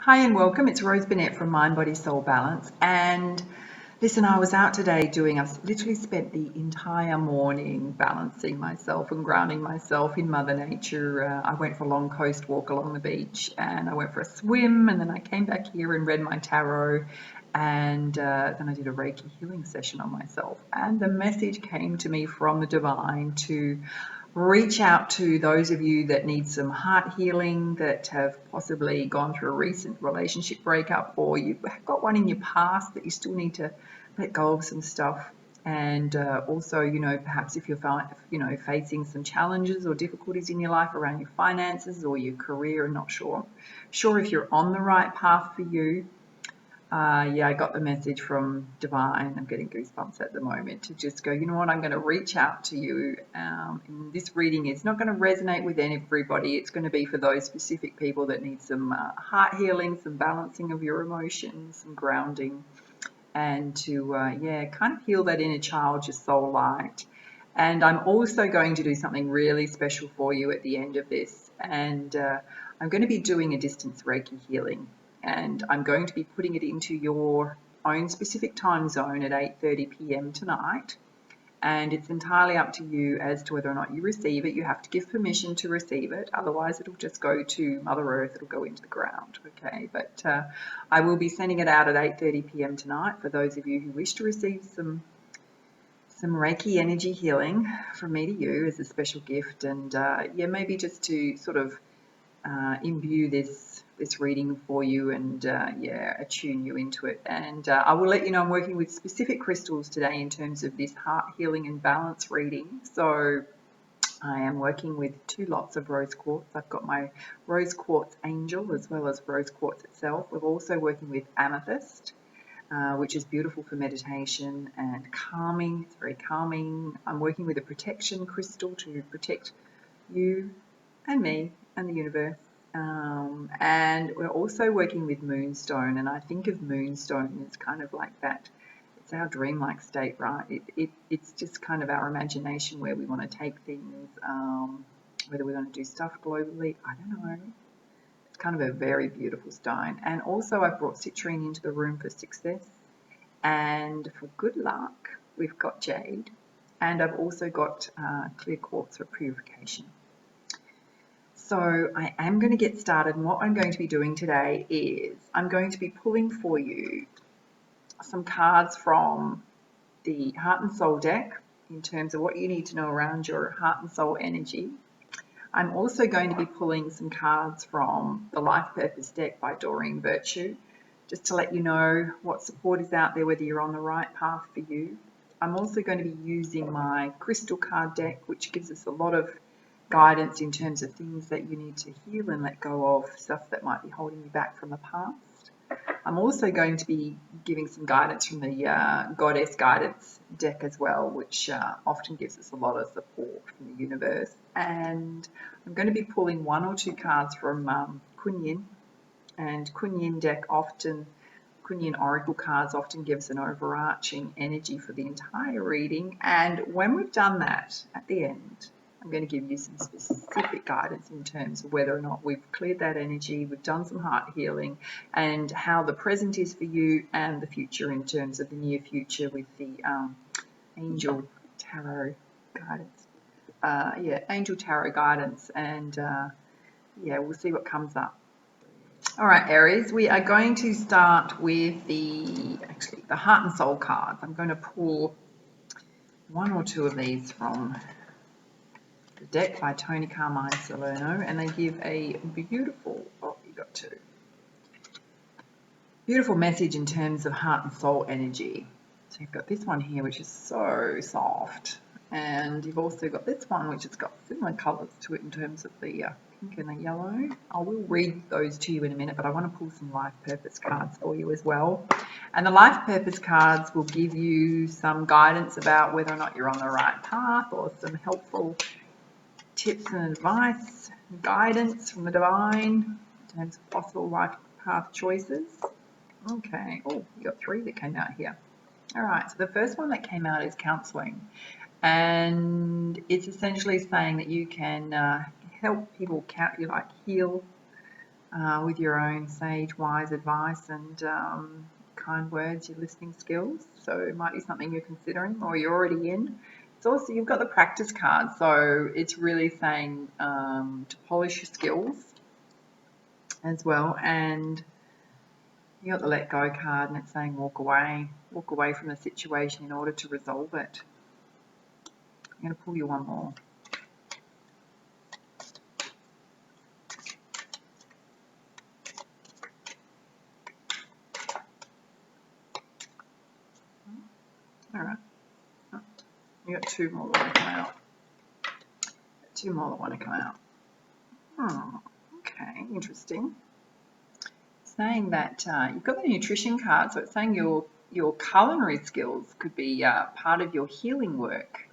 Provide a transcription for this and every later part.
Hi and welcome. It's Rose Burnett from Mind, Body, Soul Balance. And listen, I was out today I've literally spent the entire morning balancing myself and grounding myself in Mother Nature. I went for a long coast walk along the beach and I went for a swim, and then I came back here and read my tarot, and then I did a Reiki healing session on myself. And the message came to me from the divine to reach out to those of you that need some heart healing, that have possibly gone through a recent relationship breakup, or you've got one in your past that you still need to let go of some stuff. And also, perhaps if you're facing some challenges or difficulties in your life around your finances or your career and not sure if you're on the right path for you. I got the message from Divine. I'm getting goosebumps at the moment to just go, you know what, I'm going to reach out to you. And this reading is not going to resonate with everybody. It's going to be for those specific people that need some heart healing, some balancing of your emotions, some grounding, and to, kind of heal that inner child, your soul light. And I'm also going to do something really special for you at the end of this. And I'm going to be doing a distance Reiki healing. And I'm going to be putting it into your own specific time zone at 8:30 p.m. tonight. And it's entirely up to you as to whether or not you receive it. You have to give permission to receive it. Otherwise, it'll just go to Mother Earth. It'll go into the ground. Okay, but I will be sending it out at 8:30 p.m. tonight for those of you who wish to receive some Reiki energy healing from me to you as a special gift. And maybe just to sort of imbue this reading for you and attune you into it. And I will let you know I'm working with specific crystals today in terms of this heart healing and balance reading. So I am working with 2 lots of rose quartz. I've got my rose quartz angel as well as rose quartz itself. We're also working with amethyst, which is beautiful for meditation and calming. It's very calming. I'm working with a protection crystal to protect you and me and the universe. And we're also working with Moonstone, and I think of Moonstone as kind of like that. It's our dreamlike state, right? It's just kind of our imagination where we want to take things, whether we want to do stuff globally, I don't know. It's kind of a very beautiful stone. And also I've brought Citrine into the room for success, and for good luck we've got Jade, and I've also got clear quartz for purification. So I am going to get started, and what I'm going to be doing today is I'm going to be pulling for you some cards from the Heart and Soul deck in terms of what you need to know around your heart and soul energy. I'm also going to be pulling some cards from the Life Purpose deck by Doreen Virtue, just to let you know what support is out there, whether you're on the right path for you. I'm also going to be using my crystal card deck, which gives us a lot of guidance in terms of things that you need to heal and let go of, stuff that might be holding you back from the past. I'm also going to be giving some guidance from the Goddess Guidance deck as well, which often gives us a lot of support from the universe. And I'm going to be pulling 1 or 2 cards from Kuan-Yin. And Kuan-Yin Oracle cards often gives an overarching energy for the entire reading. And when we've done that, at the end, I'm going to give you some specific guidance in terms of whether or not we've cleared that energy, we've done some heart healing, and how the present is for you and the future in terms of the near future with the Angel Tarot guidance. Angel Tarot guidance, and we'll see what comes up. All right, Aries, we are going to start with the Heart and Soul cards. I'm going to pull 1 or 2 of these from the deck by Tony Carmine Salerno, and they give a beautiful, beautiful message in terms of heart and soul energy. So you've got this one here, which is so soft, and you've also got this one, which has got similar colours to it in terms of the pink and the yellow. I will read those to you in a minute, but I want to pull some Life Purpose cards for you as well. And the Life Purpose cards will give you some guidance about whether or not you're on the right path, or some helpful tips and advice, guidance from the divine in terms of possible life path choices. Okay, you got 3 that came out here. All right, so the first one that came out is counseling, and it's essentially saying that you can help people heal with your own sage, wise advice and kind words, your listening skills. So it might be something you're considering or you're already in. It's also, you've got the practice card, so it's really saying to polish your skills as well. And you got the let go card, and it's saying walk away from the situation in order to resolve it. I'm going to pull you one more. All right. You got two more that want to come out. Two more that want to come out. Okay, interesting. It's saying that you've got the nutrition card, so it's saying your culinary skills could be part of your healing work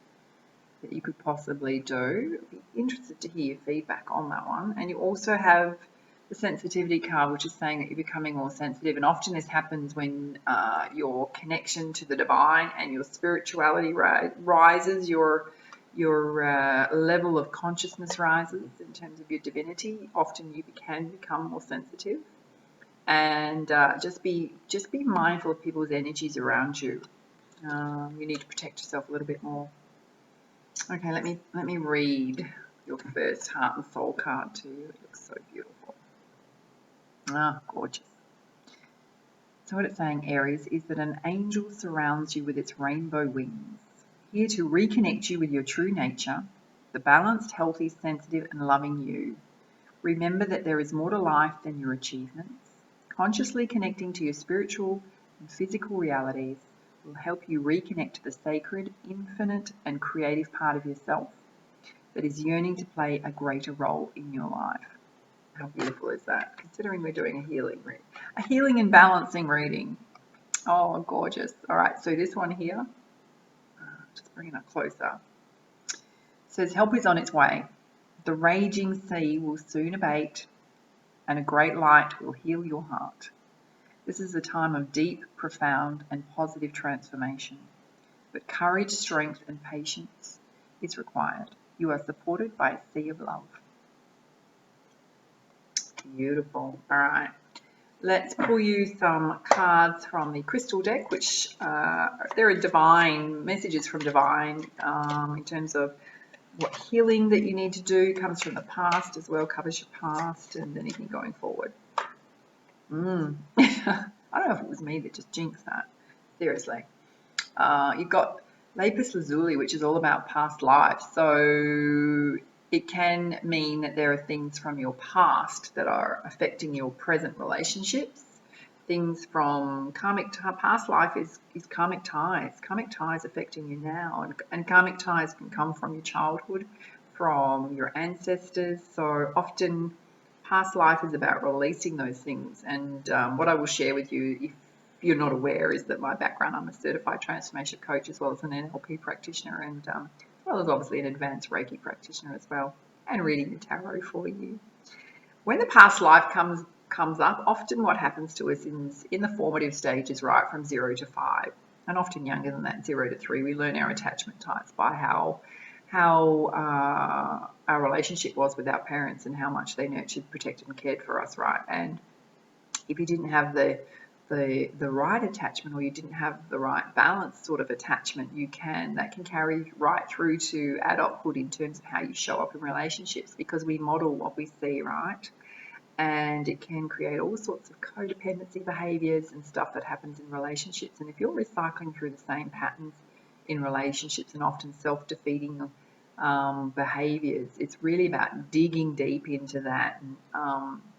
that you could possibly do. I'd be interested to hear your feedback on that one. And you also have the sensitivity card, which is saying that you're becoming more sensitive. And often this happens when your connection to the divine and your spirituality rises, your level of consciousness rises in terms of your divinity. Often you can become more sensitive. And just be mindful of people's energies around you. You need to protect yourself a little bit more. Okay, let me read your first heart and soul card to you. It looks so beautiful. Ah, gorgeous. So what it's saying, Aries, is that an angel surrounds you with its rainbow wings, here to reconnect you with your true nature, the balanced, healthy, sensitive, and loving you. Remember that there is more to life than your achievements. Consciously connecting to your spiritual and physical realities will help you reconnect to the sacred, infinite, and creative part of yourself that is yearning to play a greater role in your life. How beautiful is that? Considering we're doing a healing and balancing reading. Oh, gorgeous. All right, so this one here, just bringing it closer, says help is on its way. The raging sea will soon abate, and a great light will heal your heart. This is a time of deep, profound, and positive transformation. But courage, strength, and patience is required. You are supported by a sea of love. Beautiful. All right. Let's pull you some cards from the crystal deck, which there are divine messages from divine in terms of what healing that you need to do. Comes from the past as well, covers your past and anything going forward. I don't know if it was me that just jinxed that. Seriously. You've got lapis lazuli, which is all about past lives. So it can mean that there are things from your past that are affecting your present relationships. Things from past life is karmic ties affecting you now. And karmic ties can come from your childhood, from your ancestors. So often past life is about releasing those things. And what I will share with you, if you're not aware, is that my background, I'm a certified transformation coach as well as an NLP practitioner, and as well as obviously an advanced Reiki practitioner as well, and reading the tarot for you. When the past life comes up, often what happens to us in the formative stages, right, from 0 to 5, and often younger than that, 0 to 3, we learn our attachment types by how our relationship was with our parents and how much they nurtured, protected, and cared for us, right? And if you didn't have the right attachment, or you didn't have the right balanced sort of attachment, that can carry right through to adulthood in terms of how you show up in relationships, because we model what we see, right? And it can create all sorts of codependency behaviors and stuff that happens in relationships. And if you're recycling through the same patterns in relationships and often self-defeating behaviors, it's really about digging deep into that and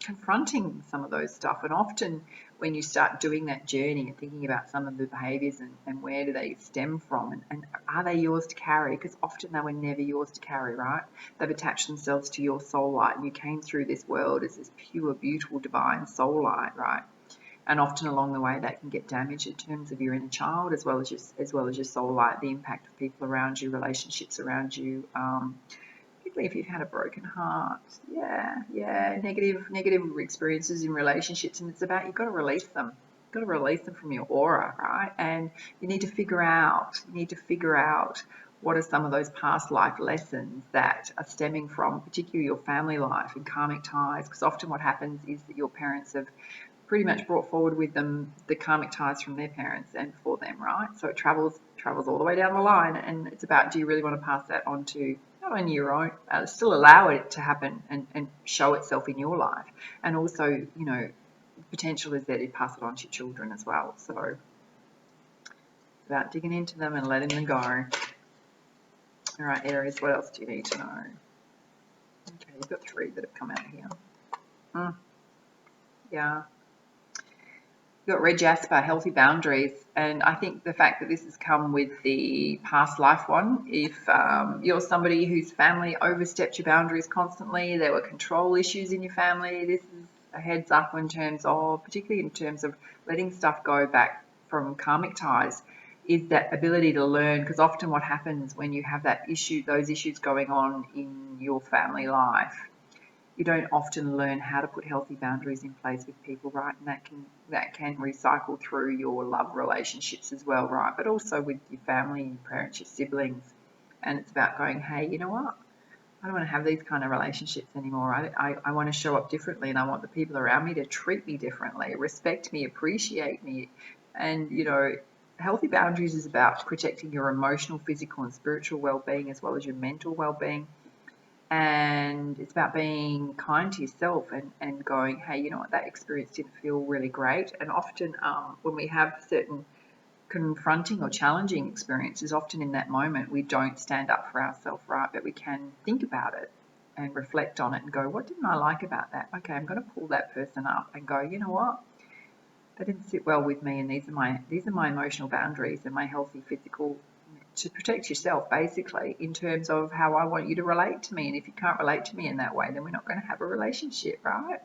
confronting some of those stuff. And often when you start doing that journey and thinking about some of the behaviors and where do they stem from, and are they yours to carry, because often they were never yours to carry, right? They've attached themselves to your soul light, and you came through this world as this pure, beautiful, divine soul light, right? And often along the way that can get damaged in terms of your inner child as well as your soul light, the impact of people around you, relationships around you, particularly if you've had a broken heart. Negative experiences in relationships, and it's about, you've got to release them. You've got to release them from your aura, right? And you need to figure out what are some of those past life lessons that are stemming from particularly your family life and karmic ties, because often what happens is that your parents have pretty much brought forward with them the karmic ties from their parents and for them, right? So it travels all the way down the line, and it's about, do you really want to pass that on to not only your own, still allow it to happen and show itself in your life, and also, you know, potential is that you pass it on to your children as well. So it's about digging into them and letting them go. All right, Aries, what else do you need to know? Okay, you've got 3 that have come out here. Yeah. You've got red jasper, healthy boundaries, and I think the fact that this has come with the past life one, if you're somebody whose family overstepped your boundaries constantly, there were control issues in your family, this is a heads up in terms of, particularly in terms of letting stuff go back from karmic ties, is that ability to learn, because often what happens when you have that issue, those issues going on in your family life, you don't often learn how to put healthy boundaries in place with people, right? And that can recycle through your love relationships as well, right? But also with your family, your parents, your siblings. And it's about going, hey, you know what? I don't want to have these kind of relationships anymore. I want to show up differently, and I want the people around me to treat me differently, respect me, appreciate me. And, you know, healthy boundaries is about protecting your emotional, physical, and spiritual well-being, as well as your mental well-being. And it's about being kind to yourself and going, hey, you know what, that experience didn't feel really great. And often when we have certain confronting or challenging experiences, often in that moment we don't stand up for ourselves, right? But we can think about it and reflect on it and go, what didn't I like about that? Okay, I'm going to pull that person up and go, you know what, that didn't sit well with me, and these are my emotional boundaries and my healthy physical, to protect yourself, basically, in terms of how I want you to relate to me. And if you can't relate to me in that way, then we're not going to have a relationship, right?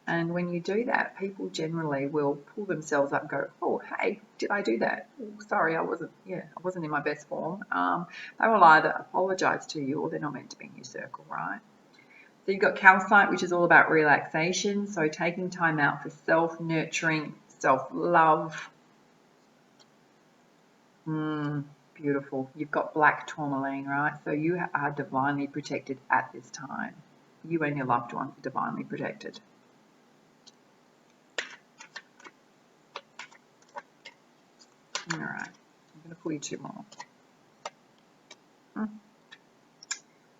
And when you do that, people generally will pull themselves up and go, oh, hey, did I do that? Oh, sorry, I wasn't in my best form. They will either apologize to you, or they're not meant to be in your circle, right? So you've got calcite, which is all about relaxation. So taking time out for self-nurturing, self-love. Beautiful. You've got black tourmaline, right? So you are divinely protected at this time. You and your loved ones are divinely protected. All right. I'm going to pull you 2 more.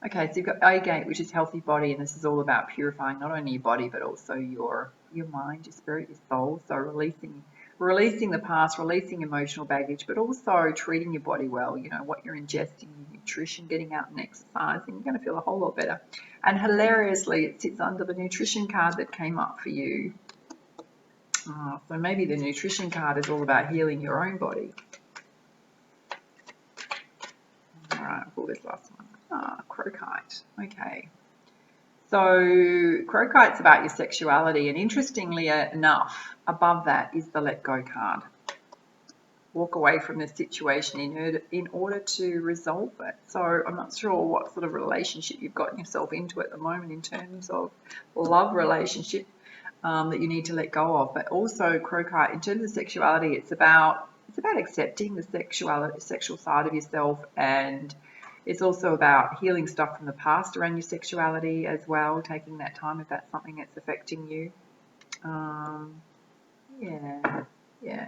Okay, so you've got agate, which is healthy body, and this is all about purifying not only your body but also your mind, your spirit, your soul. So releasing the past, releasing emotional baggage, but also treating your body well. You know, what you're ingesting, your nutrition, getting out and exercising. You're going to feel a whole lot better. And hilariously, it sits under the nutrition card that came up for you. So maybe the nutrition card is all about healing your own body. All right, I'll pull this last one. Crocite. Okay. So crocite's about your sexuality, and interestingly enough, above that is the let go card. Walk away from the situation in order to resolve it. So I'm not sure what sort of relationship you've gotten yourself into at the moment in terms of love relationship that you need to let go of. But also crocite, in terms of sexuality, it's about accepting the sexual side of yourself, and it's also about healing stuff from the past around your sexuality as well, taking that time if that's something that's affecting you. Yeah.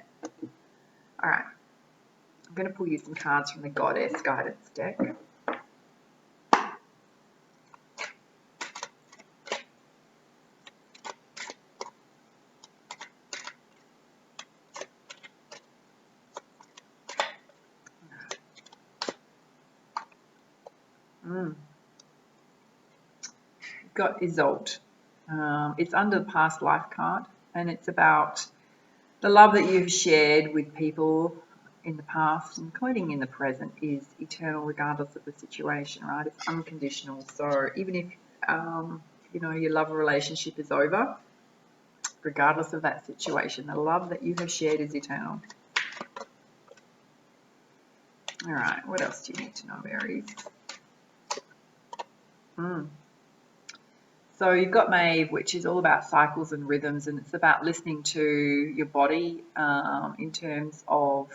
All right. I'm going to pull you some cards from the Goddess Guidance deck. Got Isolde. It's under the past life card, and it's about the love that you've shared with people in the past, including in the present, is eternal regardless of the situation, right? It's unconditional. So even if your love relationship is over, regardless of that situation, the love that you have shared is eternal. All right, what else do you need to know, Aries? So you've got Maeve, which is all about cycles and rhythms, and it's about listening to your body in terms of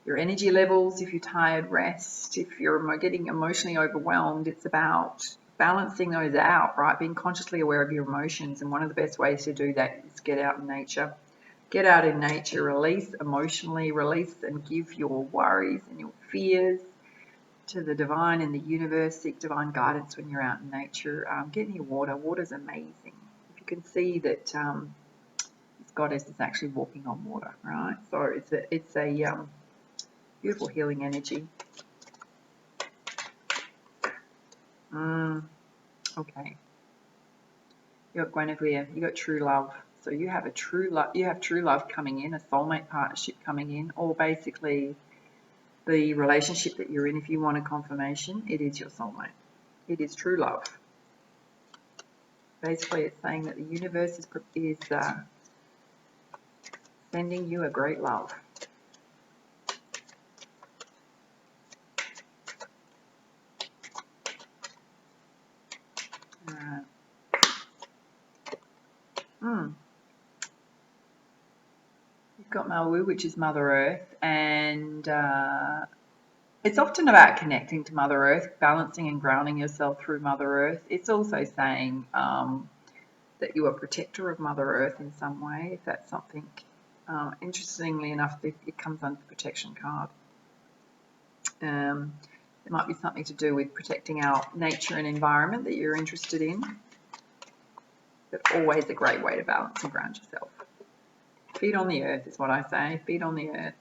Your energy levels, if you're tired, rest. If you're getting emotionally overwhelmed, it's about balancing those out, right? Being consciously aware of your emotions. And one of the best ways to do that is get out in nature. Get out in nature, release emotionally, release and give your worries and your fears to the divine and the universe. Seek divine guidance when you're out in nature. Get near water. Water's amazing. If you can see that this goddess is actually walking on water, right? So it's a beautiful healing energy. Okay. You got Guinevere. You got true love. So you have true love coming in, a soulmate partnership coming in, or basically the relationship that you're in. If you want a confirmation, it is your soulmate. It is true love. Basically, it's saying that the universe is sending you a great love. You've got Maui, which is Mother Earth, and it's often about connecting to Mother Earth, balancing and grounding yourself through Mother Earth. It's also saying that you are a protector of Mother Earth in some way, if that's something. Interestingly enough, it comes under the protection card. There might be something to do with protecting our nature and environment that you're interested in, but always a great way to balance and ground yourself. Feet on the earth is what I say, feet on the earth.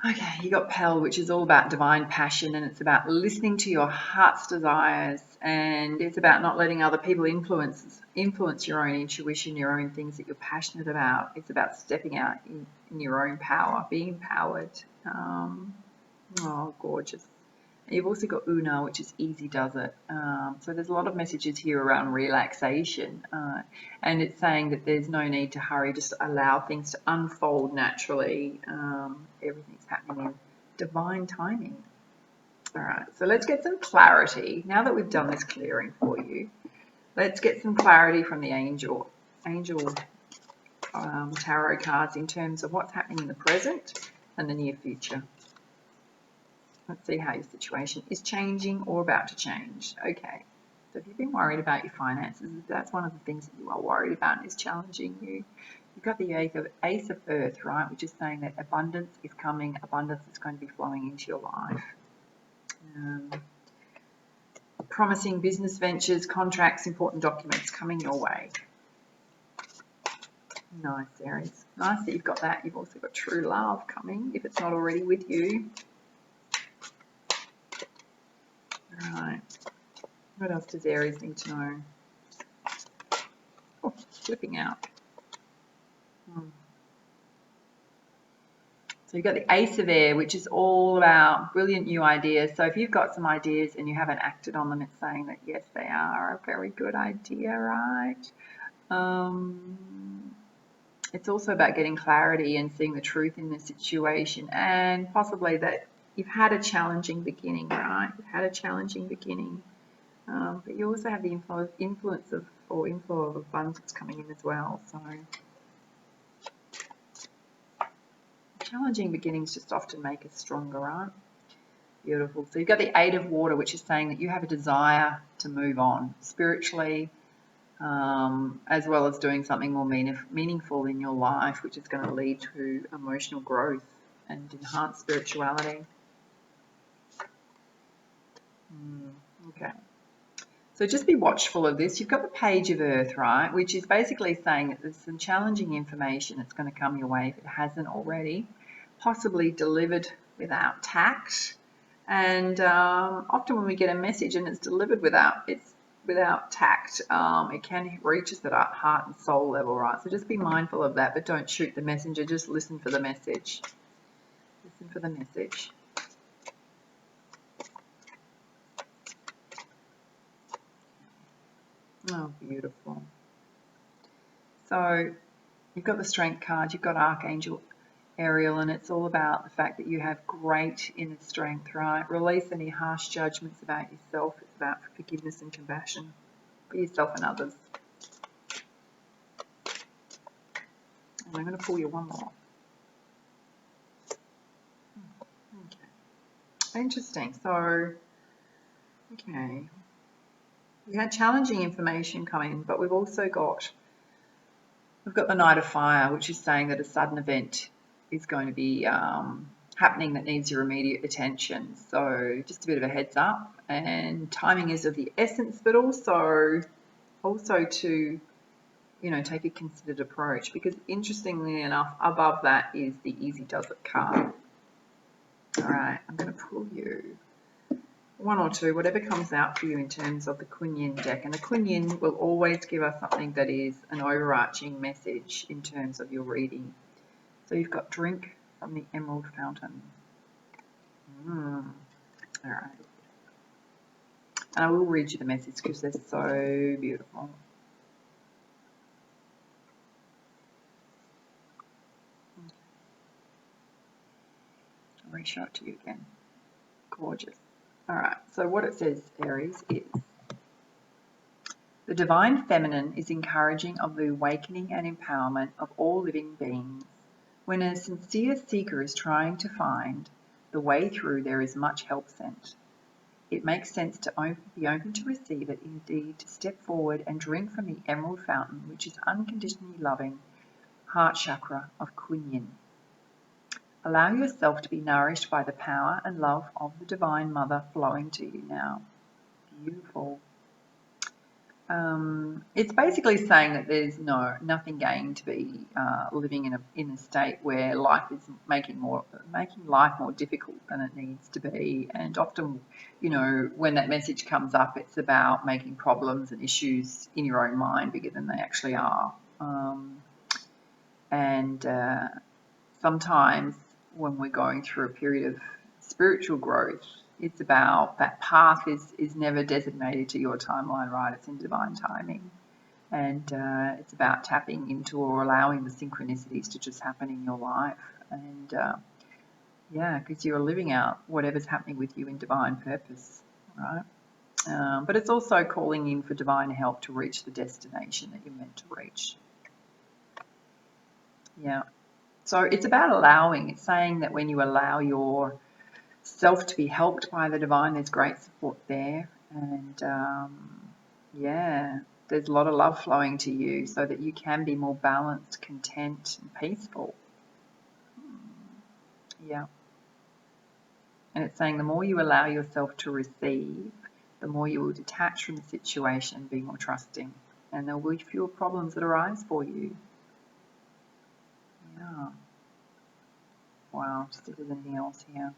Okay, you got Pel, which is all about divine passion, and it's about listening to your heart's desires, and it's about not letting other people influence your own intuition, your own things that you're passionate about. It's about stepping out in your own power, being empowered. Oh, gorgeous. You've also got Una, which is easy does it. So there's a lot of messages here around relaxation, and it's saying that there's no need to hurry, just allow things to unfold naturally. Everything's happening in divine timing. All right, so let's get some clarity. Now that we've done this clearing for you, let's get some clarity from the angel tarot cards in terms of what's happening in the present and the near future. Let's see how your situation is changing or about to change. Okay, so if you've been worried about your finances, that's one of the things that you are worried about and is challenging you. You've got the Ace of Earth, right, which is saying that abundance is coming, abundance is going to be flowing into your life. Promising business ventures, contracts, important documents coming your way. Nice, Aries. Nice that you've got that. You've also got true love coming, if it's not already with you. Right. What else does Aries need to know? Oh, flipping out. So you've got the Ace of Air, which is all about brilliant new ideas. So if you've got some ideas and you haven't acted on them, it's saying that yes, they are a very good idea, right? It's also about getting clarity and seeing the truth in the situation, and possibly that you've had a challenging beginning, right? You've had a challenging beginning, but you also have the influence of inflow of abundance coming in as well. So challenging beginnings just often make us stronger, right? Beautiful. So you've got the Eight of Water, which is saying that you have a desire to move on spiritually, as well as doing something more meaningful in your life, which is going to lead to emotional growth and enhanced spirituality. Okay. So just be watchful of this. You've got the Page of Earth, right, which is basically saying that there's some challenging information that's going to come your way if it hasn't already, possibly delivered without tact. And often when we get a message and it's delivered without tact, it can reach us at our heart and soul level, right? So just be mindful of that, but don't shoot the messenger. Just listen for the message. Listen for the message. Oh, beautiful. So you've got the Strength card, you've got Archangel Ariel, and it's all about the fact that you have great inner strength, right? Release any harsh judgments about yourself. It's about forgiveness and compassion for yourself and others. And I'm going to pull you one more. Interesting. So, okay. We had challenging information come in, but we've also got the Knight of Fire, which is saying that a sudden event is going to be happening that needs your immediate attention. So just a bit of a heads up, and timing is of the essence, but also to, you know, take a considered approach, because interestingly enough, above that is the Easy Does It card. All right, I'm going to pull you one or two, whatever comes out for you in terms of the Kuan Yin deck. And the Kuan Yin will always give us something that is an overarching message in terms of your reading. So you've got Drink from the Emerald Fountain. All right. And I will read you the message because they're so beautiful. I'll re-show it to you again. Gorgeous. All right, so what it says, Aries, is the divine feminine is encouraging of the awakening and empowerment of all living beings. When a sincere seeker is trying to find the way through, there is much help sent. It makes sense to be open to receive it, indeed to step forward and drink from the emerald fountain, which is unconditionally loving heart chakra of Kuan Yin. Allow yourself to be nourished by the power and love of the Divine Mother flowing to you now. Beautiful. It's basically saying that there's nothing gained to be living in a state where life is making life more difficult than it needs to be. And often, you know, when that message comes up, it's about making problems and issues in your own mind bigger than they actually are. Sometimes when we're going through a period of spiritual growth, it's about that path is never designated to your timeline, right? It's in divine timing. And it's about tapping into or allowing the synchronicities to just happen in your life. And yeah, because you're living out whatever's happening with you in divine purpose, right? But it's also calling in for divine help to reach the destination that you're meant to reach. Yeah. So it's about allowing. It's saying that when you allow yourself to be helped by the divine, there's great support there. And yeah, there's a lot of love flowing to you so that you can be more balanced, content, and peaceful. Yeah. And it's saying the more you allow yourself to receive, the more you will detach from the situation and be more trusting. And there will be fewer problems that arise for you. Yeah. Wow, just if there's anything else here.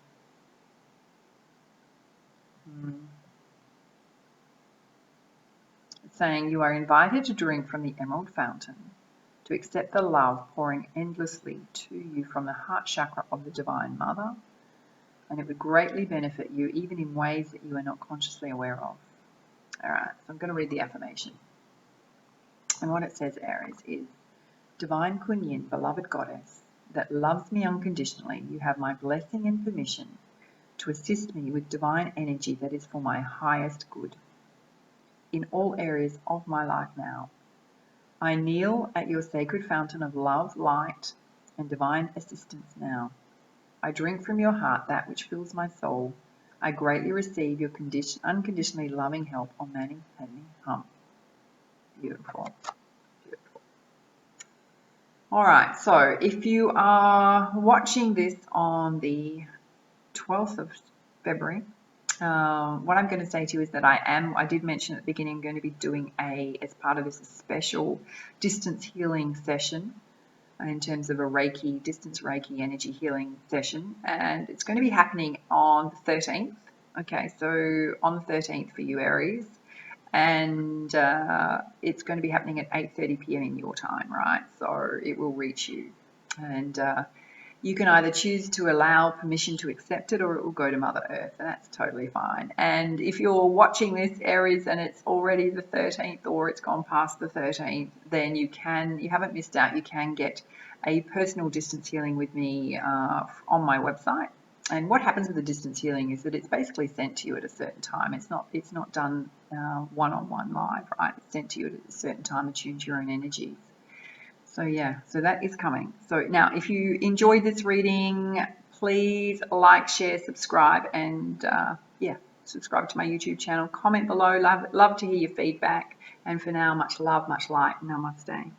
It's saying you are invited to drink from the emerald fountain, to accept the love pouring endlessly to you from the heart chakra of the Divine Mother, and it would greatly benefit you even in ways that you are not consciously aware of. All right, so I'm going to read the affirmation. And what it says, Aries, is, Divine Kuan Yin, beloved goddess, that loves me unconditionally, you have my blessing and permission to assist me with divine energy that is for my highest good in all areas of my life now. I kneel at your sacred fountain of love, light, and divine assistance now. I drink from your heart that which fills my soul. I greatly receive your unconditionally loving help on Mani Padme Hum. Beautiful. All right, so if you are watching this on the 12th of February, what I'm going to say to you is that I did mention at the beginning, I'm going to be doing as part of this, a special distance healing session in terms of a Distance Reiki Energy Healing session. And it's going to be happening on the 13th. Okay, so on the 13th for you, Aries. And it's going to be happening at 8:30 p.m. in your time, right? So it will reach you. And you can either choose to allow permission to accept it, or it will go to Mother Earth, and that's totally fine. And if you're watching this, Aries, and it's already the 13th or it's gone past the 13th, then you haven't missed out. You can get a personal distance healing with me on my website. And what happens with the distance healing is that it's basically sent to you at a certain time. It's not done one-on-one live, right? It's sent to you at a certain time, attuned to your own energies. So yeah, so that is coming. So now, if you enjoyed this reading, please like, share, subscribe, and yeah, subscribe to my YouTube channel. Comment below. Love to hear your feedback. And for now, much love, much light. Namaste.